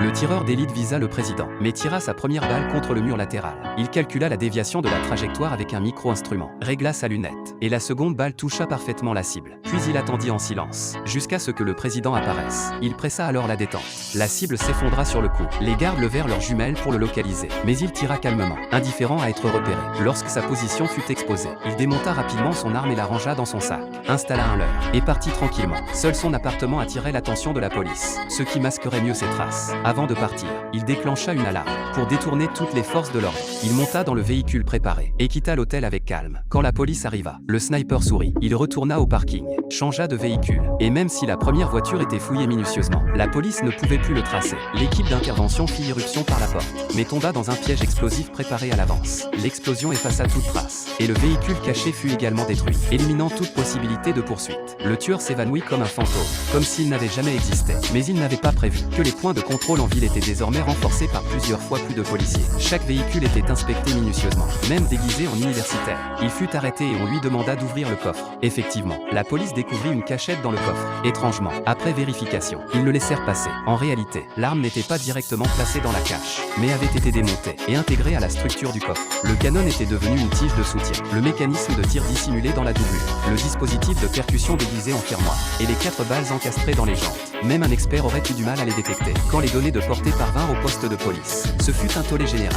Le tireur d'élite visa le président, mais tira sa première balle contre le mur latéral. Il calcula la déviation de la trajectoire avec un micro-instrument, régla sa lunette, et la seconde balle toucha parfaitement la cible. Puis il attendit en silence, jusqu'à ce que le président apparaisse. Il pressa alors la détente. La cible s'effondra sur le coup. Les gardes levèrent leurs jumelles pour le localiser, mais il tira calmement, indifférent à être repéré. Lorsque sa position fut exposée, il démonta rapidement son arme et la rangea dans son sac, installa un leurre, et partit tranquillement. Seul son appartement attirait l'attention de la police, ce qui masquerait mieux ses traces. Avant de partir, il déclencha une alarme, pour détourner toutes les forces de l'ordre. Il monta dans le véhicule préparé, et quitta l'hôtel avec calme. Quand la police arriva, le sniper sourit. Il retourna au parking, changea de véhicule, et même si la première voiture était fouillée minutieusement, la police ne pouvait plus le tracer. L'équipe d'intervention fit irruption par la porte, mais tomba dans un piège explosif préparé à l'avance. L'explosion effaça toute trace, et le véhicule caché fut également détruit, éliminant toute possibilité de poursuite. Le tueur s'évanouit comme un fantôme, comme s'il n'avait jamais existé. Mais il n'avait pas prévu que les points de contrôle en ville étaient désormais renforcés par plusieurs fois plus de policiers. Chaque véhicule était inspecté minutieusement, même déguisé en universitaire. Il fut arrêté et on lui demanda d'ouvrir le coffre. Effectivement, la police découvrit une cachette dans le coffre. Étrangement, après vérification, ils le laissèrent passer. En réalité, l'arme n'était pas directement placée dans la cache, mais avait été démontée et intégrée à la structure du coffre. Le canon était devenu une tige de soutien, le mécanisme de tir dissimulé dans la doublure, le dispositif de percussion déguisé en fermoir, et les 4 balles encastrées dans les jantes. Même un expert aurait eu du mal à les détecter. Quand les données de portée parvinrent au poste de police, ce fut un tollé général.